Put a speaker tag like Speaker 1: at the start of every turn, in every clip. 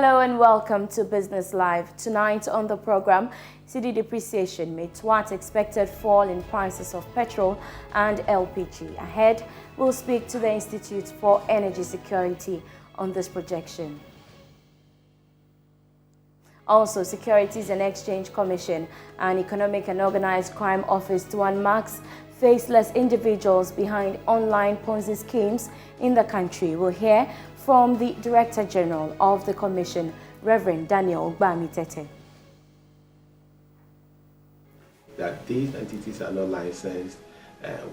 Speaker 1: Hello and welcome to Business Live. Tonight on the program, cedi depreciation may thwart expected fall in prices of petrol and LPG. Ahead, we'll speak to the Institute for Energy Security on this projection. Also, Securities and Exchange Commission and Economic and Organized Crime Office to unmask faceless individuals behind online Ponzi schemes in the country. We'll hear from the Director General of the Commission, Reverend Daniel Ogbamitete.
Speaker 2: That these entities are not licensed.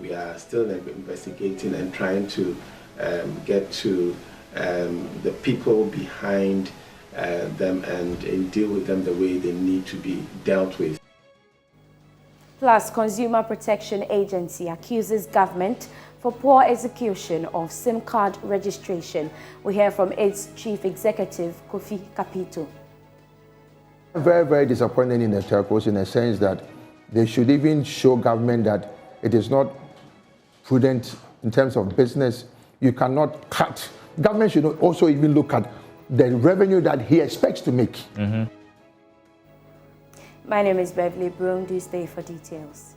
Speaker 2: We are still investigating and trying to get to the people behind them and deal with them the way they need to be dealt with.
Speaker 1: Plus, Consumer Protection Agency accuses government for poor execution of SIM card registration. We hear from its Chief Executive, Kofi Kapito.
Speaker 3: Very, very disappointing in the telcos in the sense that they should even show government that it is not prudent in terms of business. You cannot cut. Government should also even look at the revenue that he expects to make.
Speaker 1: My name is Beverly Broohm. Do stay for details.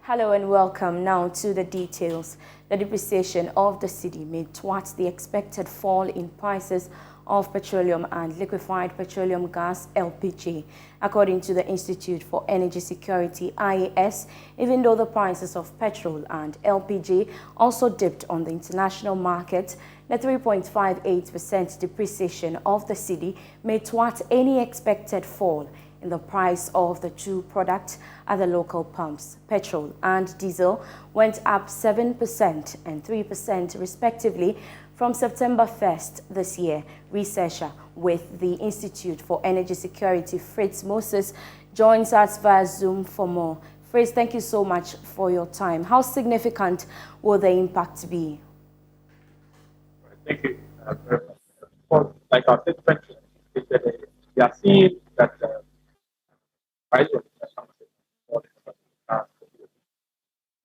Speaker 1: Hello and welcome now to the details. The depreciation of the cedi may thwart the expected fall in prices of petroleum and liquefied petroleum gas (LPG), according to the Institute for Energy Security (IAS). Even though the prices of petrol and LPG also dipped on the international market, the 3.58% depreciation of the cedi may thwart any expected fall in the price of the two products at the local pumps. Petrol and diesel went up 7% and 3% respectively from September 1st this year. Researcher with the Institute for Energy Security, Fritz Moses, joins us via Zoom for more. Fritz, thank you so much for your time. How significant will the impact be?
Speaker 4: Thank you very much. Well, like our fifth mentioned, we are seeing that price of more than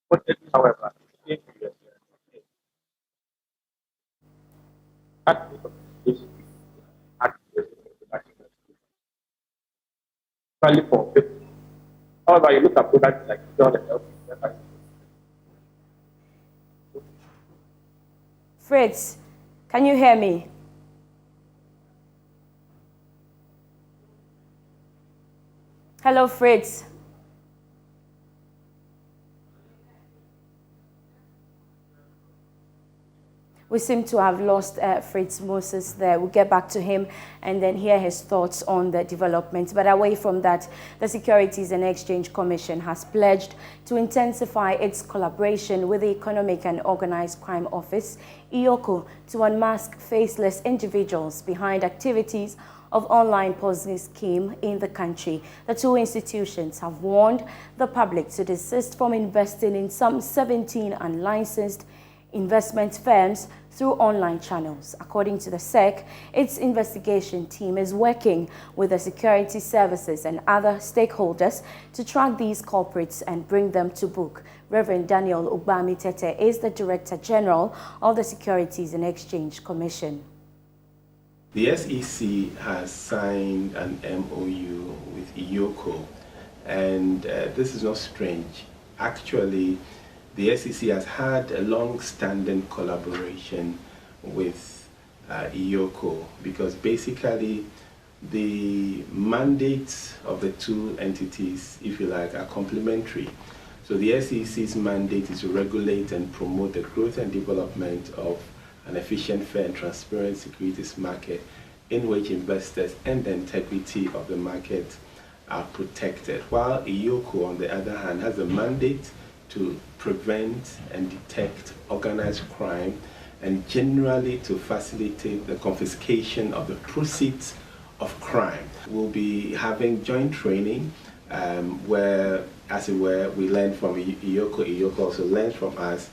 Speaker 4: but however, however, you look at products like
Speaker 1: Fritz, can you hear me? Hello, Fritz. We seem to have lost Fritz Moses there. We'll get back to him and then hear his thoughts on the developments. But away from that, the Securities and Exchange Commission has pledged to intensify its collaboration with the Economic and Organized Crime Office, EOCO, to unmask faceless individuals behind activities of online Ponzi scheme in the country. The two institutions have warned the public to desist from investing in some 17 unlicensed investment firms through online channels. According to the SEC, its investigation team is working with the security services and other stakeholders to track these culprits and bring them to book. Reverend Daniel Ogbamitete is the Director General of the Securities and Exchange Commission.
Speaker 2: The SEC has signed an MOU with EOCO, and this is not strange. Actually, the SEC has had a long-standing collaboration with EOCO because basically the mandates of the two entities, if you like, are complementary. So the SEC's mandate is to regulate and promote the growth and development of an efficient, fair and transparent securities market in which investors and the integrity of the market are protected, while EOCO, on the other hand, has a mandate to prevent and detect organized crime and generally to facilitate the confiscation of the proceeds of crime. We'll be having joint training where, as it were, we learn from EOCO, EOCO also learns from us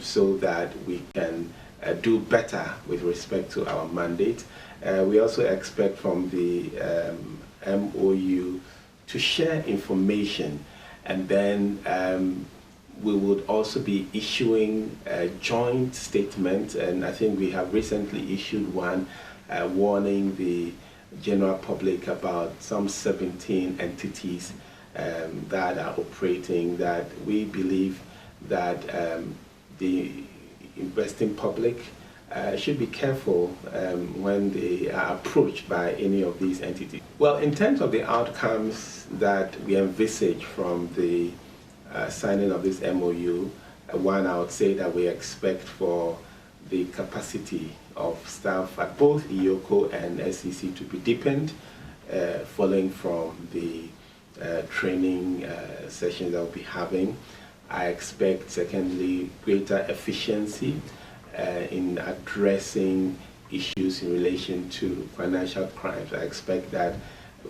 Speaker 2: so that we can do better with respect to our mandate. We also expect from the MOU to share information, and then we would also be issuing a joint statement, and I think we have recently issued one warning the general public about some 17 entities that are operating, that we believe that the investing public should be careful when they are approached by any of these entities. Well, in terms of the outcomes that we envisage from the signing of this MOU, one, I would say that we expect for the capacity of staff at both EOCO and SEC to be deepened, following from the training sessions that we'll be having. I expect, secondly, greater efficiency in addressing issues in relation to financial crimes. I expect that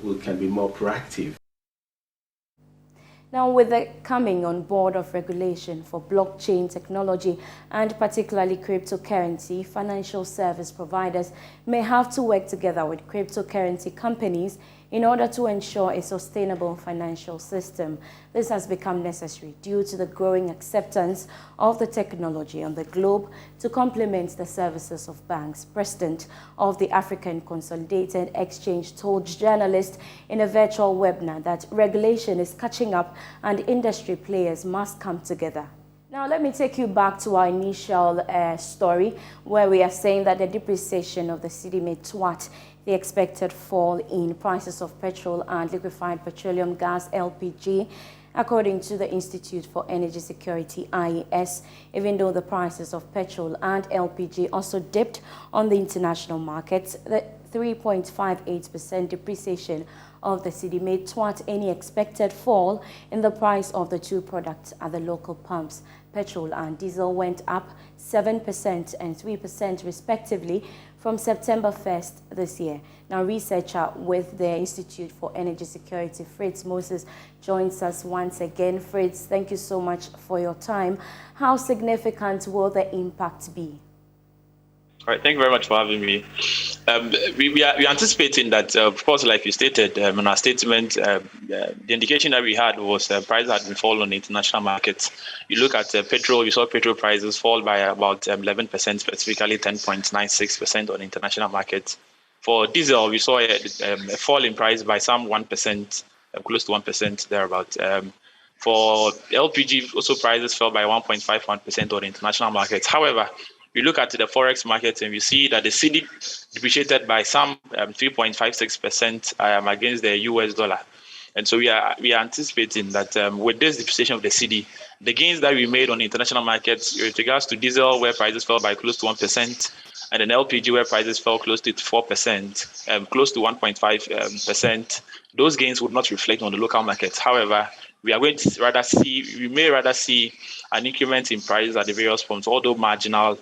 Speaker 2: we can be more proactive.
Speaker 1: Now, with the coming on board of regulation for blockchain technology and particularly cryptocurrency, financial service providers may have to work together with cryptocurrency companies in order to ensure a sustainable financial system. This has become necessary due to the growing acceptance of the technology on the globe to complement the services of banks. President of the African Consolidated Exchange told journalists in a virtual webinar that regulation is catching up and industry players must come together. Now, let me take you back to our initial story where we are saying that the depreciation of the cedi may thwart the expected fall in prices of petrol and liquefied petroleum gas (LPG), according to the Institute for Energy Security (IES), even though the prices of petrol and LPG also dipped on the international markets. The 3.58% depreciation of the cedi may thwart any expected fall in the price of the two products at the local pumps. Petrol and diesel went up 7% and 3% respectively from September 1st this year. Now, researcher with the Institute for Energy Security, Fritz Moses, joins us once again. Fritz, thank you so much for your time. How significant will the impact be?
Speaker 5: All right, thank you very much for having me. We are anticipating that, of course, like you stated in our statement, the indication that we had was prices had been falling on the international markets. You look at petrol, you saw petrol prices fall by about 11%, specifically 10.96% on the international markets. For diesel, we saw a fall in price by some 1%, close to 1% thereabout. For LPG, also prices fell by 1.51% on the international markets. However, we look at the forex market and we see that the cedi depreciated by some 3.56% against the US dollar. And so we are anticipating that with this depreciation of the cedi, the gains that we made on the international markets with regards to diesel, where prices fell by close to 1%, and then LPG, where prices fell close to 4%, close to 1.5%, those gains would not reflect on the local markets. However, we may rather see an increment in prices at the various pumps, although marginal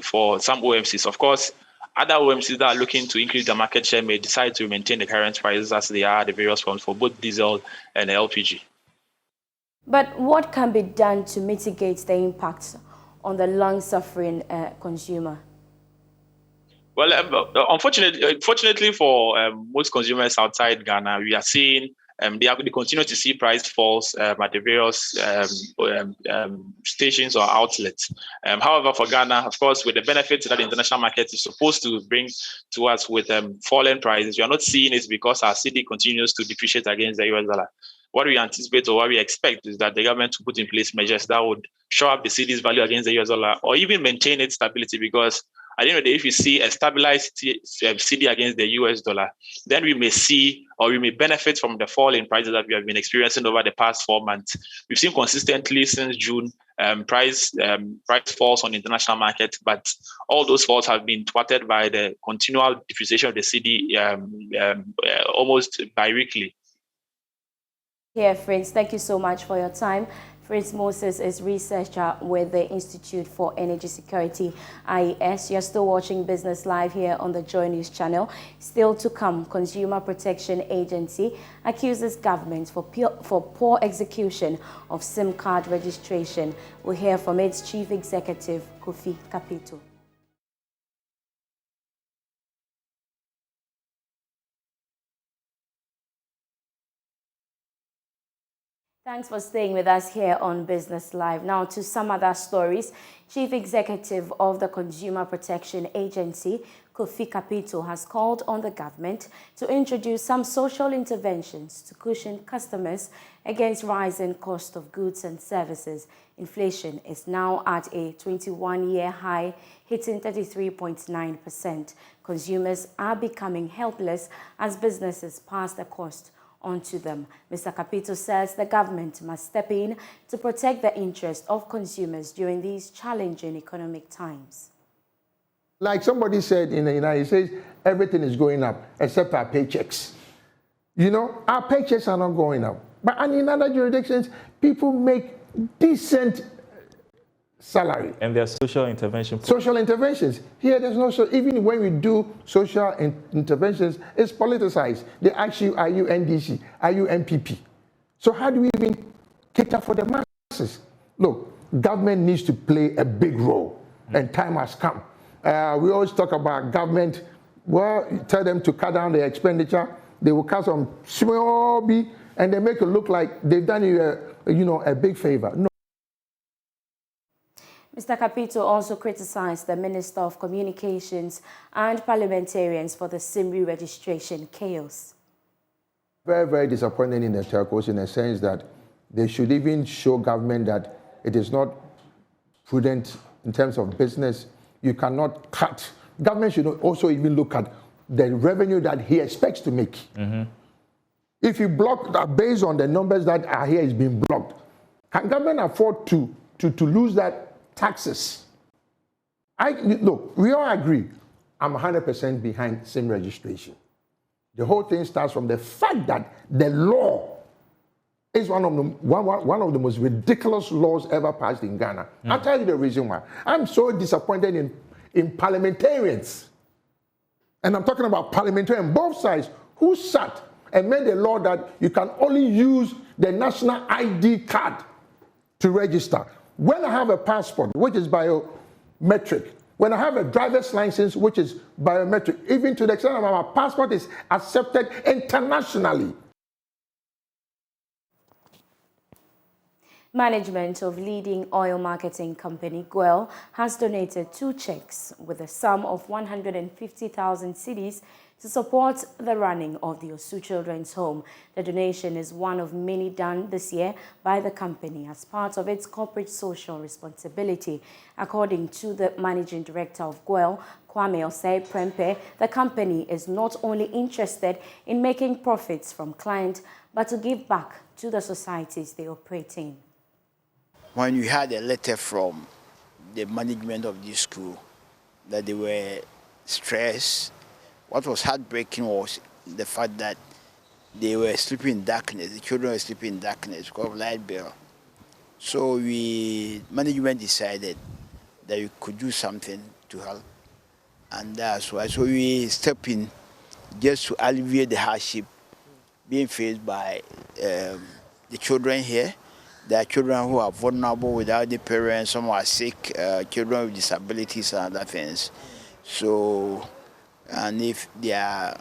Speaker 5: for some OMCs. Of course, other OMCs that are looking to increase their market share may decide to maintain the current prices as they are at the various pumps for both diesel and LPG.
Speaker 1: But what can be done to mitigate the impact on the long-suffering consumer?
Speaker 5: Well, unfortunately for most consumers outside Ghana, we are seeing they continue to see price falls at the various stations or outlets. However, for Ghana, of course, with the benefits that the international market is supposed to bring to us with falling prices, we are not seeing it because our cedi continues to depreciate against the US dollar. What we anticipate or what we expect is that the government to put in place measures that would show up the cedi's value against the US dollar or even maintain its stability, because at the end of the day, if we see a stabilized cedi against the US dollar, then we may see or we may benefit from the fall in prices that we have been experiencing over the past 4 months. We've seen consistently since June price falls on the international market, but all those falls have been thwarted by the continual depreciation of the cedi almost bi-weekly.
Speaker 1: Yeah, Fritz, thank you so much for your time. Fritz Moses is researcher with the Institute for Energy Security, IES. You're still watching Business Live here on the Joy News channel. Still to come, Consumer Protection Agency accuses government for poor execution of SIM card registration. We'll hear from its Chief Executive, Kofi Kapito. Thanks for staying with us here on Business Live. Now to some other stories. Chief Executive of the Consumer Protection Agency, Kofi Kapito, has called on the government to introduce some social interventions to cushion customers against rising cost of goods and services. Inflation is now at a 21-year high, hitting 33.9%. Consumers are becoming helpless as businesses pass the cost onto them. Mr. Kapito says the government must step in to protect the interest of consumers during these challenging economic times.
Speaker 3: Like somebody said in the United States, everything is going up except our paychecks. You know, our paychecks are not going up. But in other jurisdictions, people make decent salary.
Speaker 6: And there are social interventions.
Speaker 3: Social interventions. Here, there's no so. Even when we do social interventions, it's politicized. They ask you, are you NDC? Are you MPP? So how do we even cater for the masses? Look, government needs to play a big role, and time has come. We always talk about government. Well, you tell them to cut down their expenditure. They will cut some small bit, and they make it look like they've done you a big favor. No.
Speaker 1: Mr. Kapito also criticized the Minister of Communications and parliamentarians for the SIM registration chaos.
Speaker 3: Very, very disappointing in the telcos in the sense that they should even show government that it is not prudent in terms of business. You cannot cut. Government should also even look at the revenue that he expects to make. If you block that based on the numbers that are here is being blocked, can government afford to lose that taxes? Look, we all agree, I'm 100% behind SIM registration. The whole thing starts from the fact that the law is one of the most ridiculous laws ever passed in Ghana. I'll tell you the reason why. I'm so disappointed in parliamentarians. And I'm talking about parliamentarians, both sides, who sat and made a law that you can only use the national ID card to register. When I have a passport, which is biometric, when I have a driver's license, which is biometric, even to the extent that my passport is accepted internationally.
Speaker 1: Management of leading oil marketing company Guel has donated 2 checks with a sum of 150,000 cedis to support the running of the Osu Children's Home. The donation is one of many done this year by the company as part of its corporate social responsibility. According to the managing director of Guel, Kwame Osei Prempe, the company is not only interested in making profits from clients, but to give back to the societies they operate in.
Speaker 7: When we had a letter from the management of this school that they were stressed, what was heartbreaking was the fact that they were sleeping in darkness. The children were sleeping in darkness because of light bill. So management decided that we could do something to help. And that's why. So we stepped in just to alleviate the hardship being faced by the children here. There are children who are vulnerable without the parents, some are sick, children with disabilities and other things. So, and if they are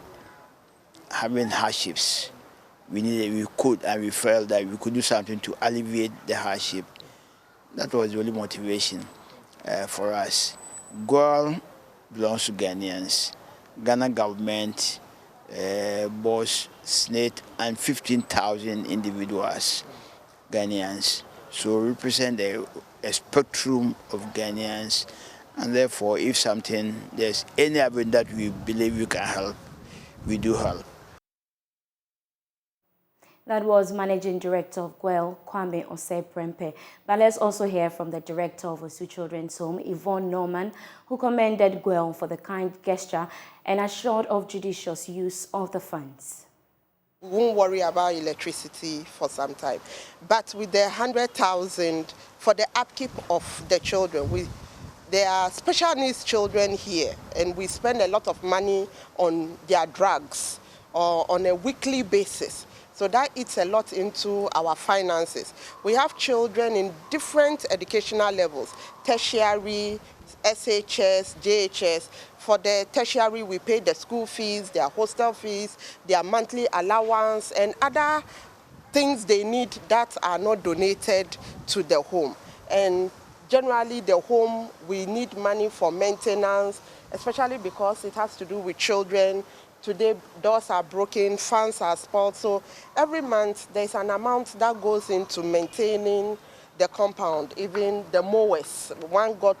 Speaker 7: having hardships, we could, and we felt that we could do something to alleviate the hardship. That was the only motivation for us. Guel belongs to Ghanaians. Ghana government, boss, SNET, and 15,000 individuals. Ghanaians, so represent a spectrum of Ghanaians, and therefore if there's any avenue that we believe we can help, we do help.
Speaker 1: That was Managing Director of Guel, Kwame Osei Prempe. But let's also hear from the Director of Osu Children's Home, Yvonne Norman, who commended Guel for the kind gesture and assured of judicious use of the funds.
Speaker 8: We won't worry about electricity for some time. But with the 100,000 for the upkeep of the children, there are special needs children here, and we spend a lot of money on their drugs on a weekly basis. So that eats a lot into our finances. We have children in different educational levels, tertiary, SHS, JHS. For the tertiary, we pay the school fees, their hostel fees, their monthly allowance, and other things they need that are not donated to the home. And generally the home, we need money for maintenance, especially because it has to do with children. Today, doors are broken, fans are spoiled. So every month, there's an amount that goes into maintaining the compound, even the mowers. One got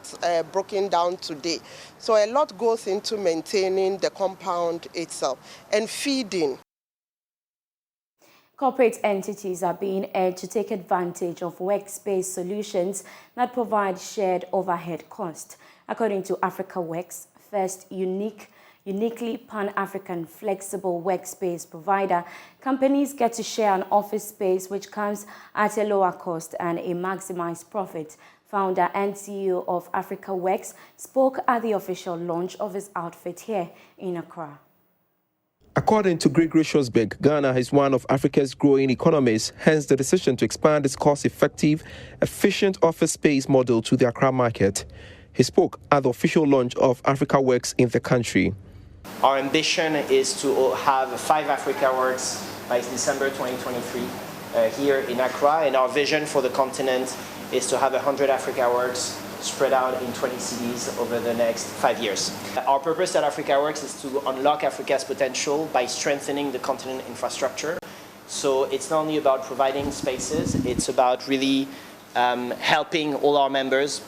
Speaker 8: broken down today. So a lot goes into maintaining the compound itself and feeding.
Speaker 1: Corporate entities are being urged to take advantage of workspace solutions that provide shared overhead cost. According to Africa Works, first uniquely Pan-African flexible workspace provider, companies get to share an office space which comes at a lower cost and a maximized profit. Founder and CEO of Africa Works spoke at the official launch of his outfit here in Accra.
Speaker 6: According to Gregory Schosberg, Ghana is one of Africa's growing economies, hence the decision to expand its cost-effective, efficient office space model to the Accra market. He spoke at the official launch of Africa Works in the country.
Speaker 9: Our ambition is to have 5 Africa Works by December 2023 here in Accra, and our vision for the continent is to have 100 Africa Works spread out in 20 cities over the next 5 years. Our purpose at Africa Works is to unlock Africa's potential by strengthening the continent infrastructure. So it's not only about providing spaces, it's about really helping all our members,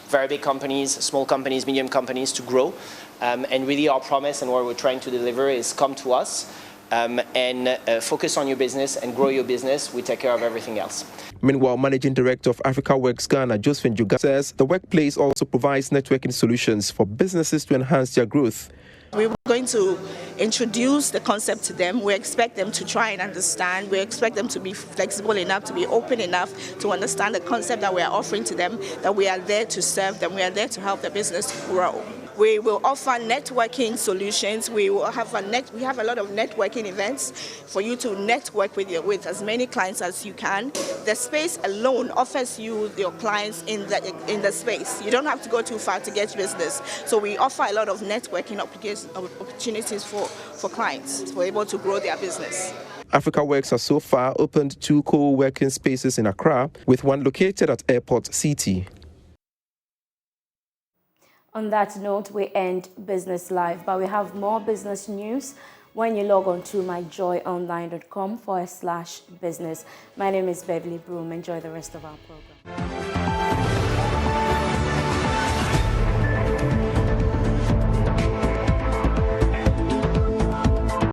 Speaker 9: very big companies, small companies, medium companies, to grow. And really our promise and what we're trying to deliver is come to us and focus on your business and grow your business. We take care of everything else.
Speaker 6: Meanwhile, Managing Director of Africa Works Ghana, Josephine Juga, says the workplace also provides networking solutions for businesses to enhance their growth.
Speaker 10: We're going to introduce the concept to them. We expect them to try and understand. We expect them to be flexible enough, to be open enough to understand the concept that we are offering to them, that we are there to serve them, we are there to help the business grow. We will offer networking solutions. We have a lot of networking events for you to network with as many clients as you can. The space alone offers you your clients in the space. You don't have to go too far to get business. So we offer a lot of networking opportunities for clients for able to grow their business.
Speaker 6: Africa Works has so far opened 2 co-working spaces in Accra, with one located at Airport City.
Speaker 1: On that note, we end Business Live, but we have more business news when you log on to myjoyonline.com/business. My name is Beverly Broohm. Enjoy the rest of our program.